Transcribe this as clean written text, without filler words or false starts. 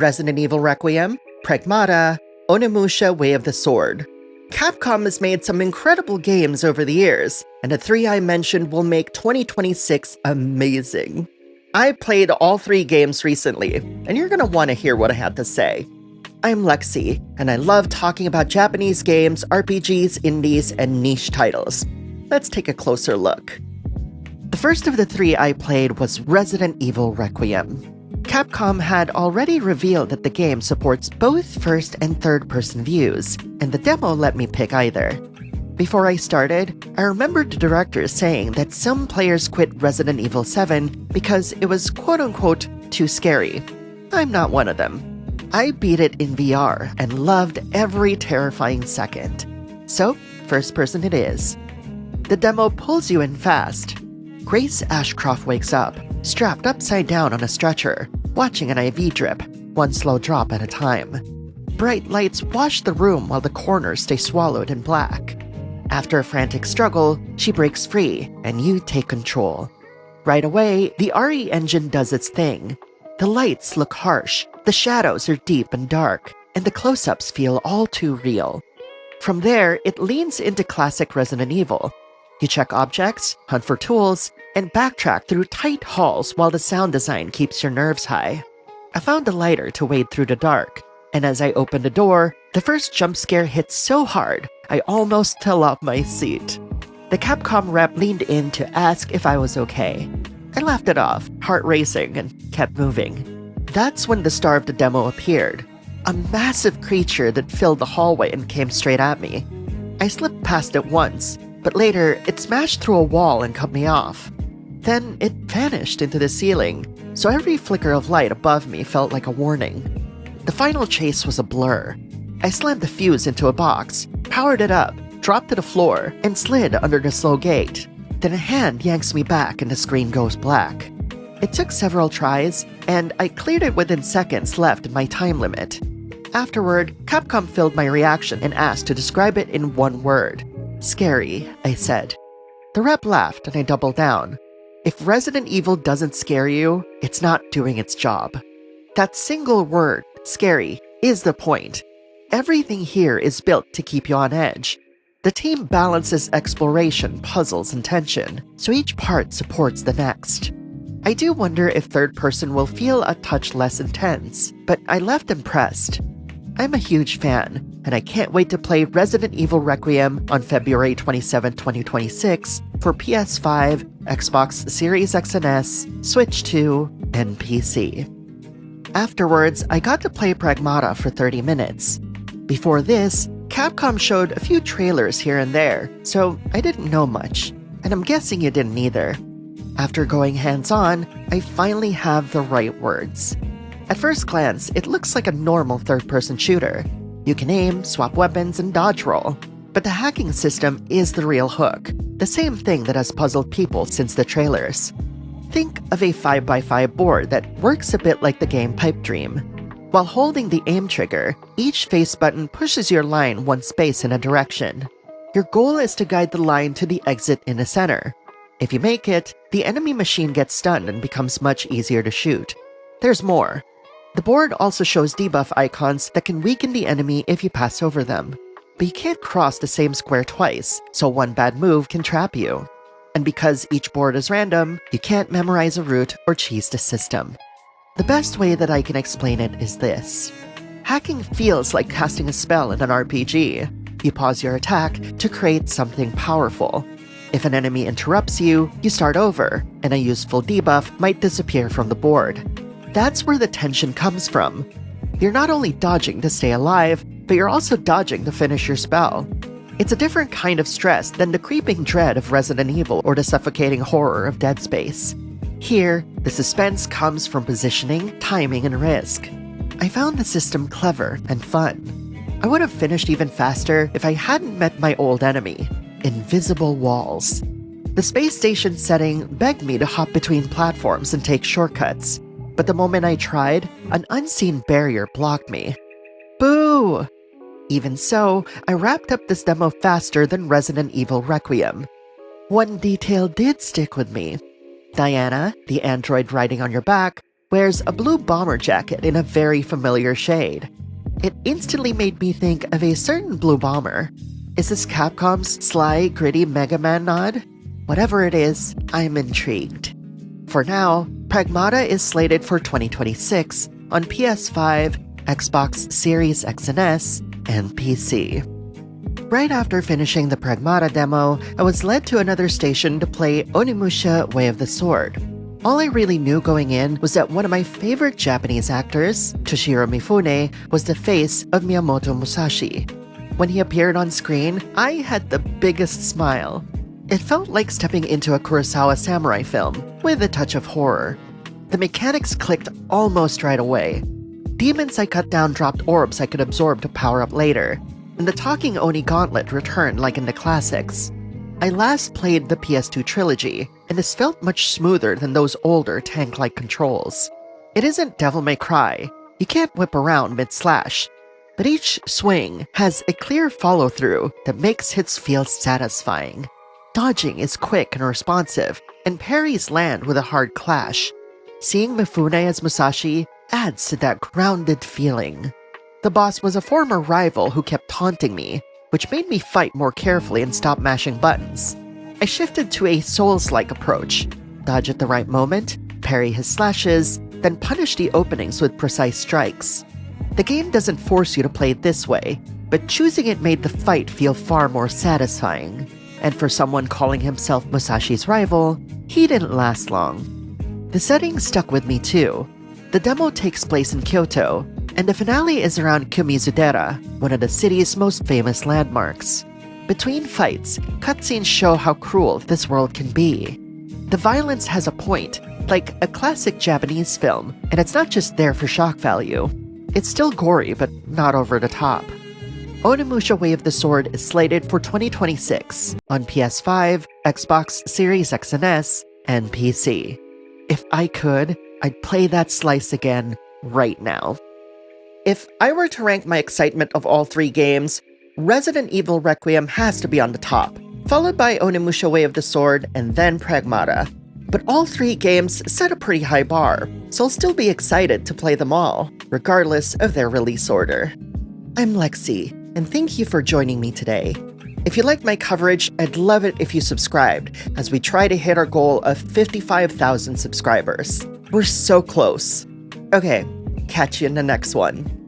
Resident Evil Requiem, Pragmata, Onimusha Way of the Sword. Capcom has made some incredible games over the years, and the three I mentioned will make 2026 amazing. I played all three games recently, and you're gonna want to hear what I have to say. I'm Lexi, and I love talking about Japanese games, RPGs, indies, and niche titles. Let's take a closer look. The first of the three I played was Resident Evil Requiem. Capcom had already revealed that the game supports both first and third-person views, and the demo let me pick either. Before I started, I remembered the director saying that some players quit Resident Evil 7 because it was quote-unquote too scary. I'm not one of them. I beat it in VR and loved every terrifying second. So, first person it is. The demo pulls you in fast. Grace Ashcroft wakes up, strapped upside down on a stretcher, watching an IV drip, one slow drop at a time. Bright lights wash the room while the corners stay swallowed in black. After a frantic struggle, she breaks free, and you take control. Right away, the RE engine does its thing. The lights look harsh, the shadows are deep and dark, and the close-ups feel all too real. From there, it leans into classic Resident Evil. You check objects, hunt for tools, and backtrack through tight halls while the sound design keeps your nerves high. I found a lighter to wade through the dark, and as I opened the door, the first jump scare hit so hard, I almost fell off my seat. The Capcom rep leaned in to ask if I was okay. I laughed it off, heart racing, and kept moving. That's when the star of the demo appeared, a massive creature that filled the hallway and came straight at me. I slipped past it once, but later it smashed through a wall and cut me off. Then it vanished into the ceiling, so every flicker of light above me felt like a warning. The final chase was a blur. I slammed the fuse into a box, powered it up, dropped to the floor, and slid under the slow gate. Then a hand yanks me back and the screen goes black. It took several tries, and I cleared it within seconds left in my time limit. Afterward, Capcom filled my reaction and asked to describe it in one word. Scary, I said. The rep laughed and I doubled down. If Resident Evil doesn't scare you, it's not doing its job. That single word, scary, is the point. Everything here is built to keep you on edge. The team balances exploration, puzzles, and tension, so each part supports the next. I do wonder if third person will feel a touch less intense, but I left impressed. I'm a huge fan, and I can't wait to play Resident Evil Requiem on February 27, 2026 for PS5, Xbox Series X and S, Switch 2, and PC. Afterwards, I got to play Pragmata for 30 minutes. Before this, Capcom showed a few trailers here and there, so I didn't know much, and I'm guessing you didn't either. After going hands-on, I finally have the right words. At first glance, it looks like a normal third-person shooter. You can aim, swap weapons, and dodge roll. But the hacking system is the real hook, the same thing that has puzzled people since the trailers. Think of a 5x5 board that works a bit like the game Pipe Dream. While holding the aim trigger, each face button pushes your line one space in a direction. Your goal is to guide the line to the exit in the center. If you make it, the enemy machine gets stunned and becomes much easier to shoot. There's more. The board also shows debuff icons that can weaken the enemy if you pass over them. But you can't cross the same square twice, so one bad move can trap you. And because each board is random, you can't memorize a route or cheese the system. The best way that I can explain it is this. Hacking feels like casting a spell in an RPG. You pause your attack to create something powerful. If an enemy interrupts you, you start over, and a useful debuff might disappear from the board. That's where the tension comes from. You're not only dodging to stay alive, but you're also dodging to finish your spell. It's a different kind of stress than the creeping dread of Resident Evil or the suffocating horror of Dead Space. Here, the suspense comes from positioning, timing, and risk. I found the system clever and fun. I would have finished even faster if I hadn't met my old enemy, invisible walls. The space station setting begged me to hop between platforms and take shortcuts, but the moment I tried, an unseen barrier blocked me. Boo! Even so, I wrapped up this demo faster than Resident Evil Requiem. One detail did stick with me. Diana, the android riding on your back, wears a blue bomber jacket in a very familiar shade. It instantly made me think of a certain blue bomber. Is this Capcom's sly, gritty Mega Man nod? Whatever it is, I'm intrigued. For now, Pragmata is slated for 2026 on PS5, Xbox Series X and S, and PC. Right after finishing the Pragmata demo, I was led to another station to play Onimusha Way of the Sword. All I really knew going in was that one of my favorite Japanese actors, Toshiro Mifune, was the face of Miyamoto Musashi. When he appeared on screen, I had the biggest smile. It felt like stepping into a Kurosawa samurai film, with a touch of horror. The mechanics clicked almost right away. Demons I cut down dropped orbs I could absorb to power up later, and the talking Oni gauntlet returned like in the classics. I last played the PS2 trilogy, and this felt much smoother than those older tank-like controls. It isn't Devil May Cry. You can't whip around mid-slash, but each swing has a clear follow-through that makes hits feel satisfying. Dodging is quick and responsive, and parries land with a hard clash. Seeing Mifune as Musashi adds to that grounded feeling. The boss was a former rival who kept taunting me, which made me fight more carefully and stop mashing buttons. I shifted to a Souls-like approach. Dodge at the right moment, parry his slashes, then punish the openings with precise strikes. The game doesn't force you to play this way, but choosing it made the fight feel far more satisfying. And for someone calling himself Musashi's rival, he didn't last long. The setting stuck with me too. The demo takes place in Kyoto, and the finale is around Kumizudera, one of the city's most famous landmarks. Between fights, cutscenes show how cruel this world can be. The violence has a point, like a classic Japanese film, and it's not just there for shock value. It's still gory, but not over the top. Onimusha Way of the Sword is slated for 2026 on PS5, Xbox Series X and S, and PC. If I could, I'd play that slice again right now. If I were to rank my excitement of all three games, Resident Evil Requiem has to be on the top, followed by Onimusha Way of the Sword and then Pragmata. But all three games set a pretty high bar, so I'll still be excited to play them all, regardless of their release order. I'm Lexi, and thank you for joining me today. If you liked my coverage, I'd love it if you subscribed, as we try to hit our goal of 55,000 subscribers. We're so close. Okay, catch you in the next one.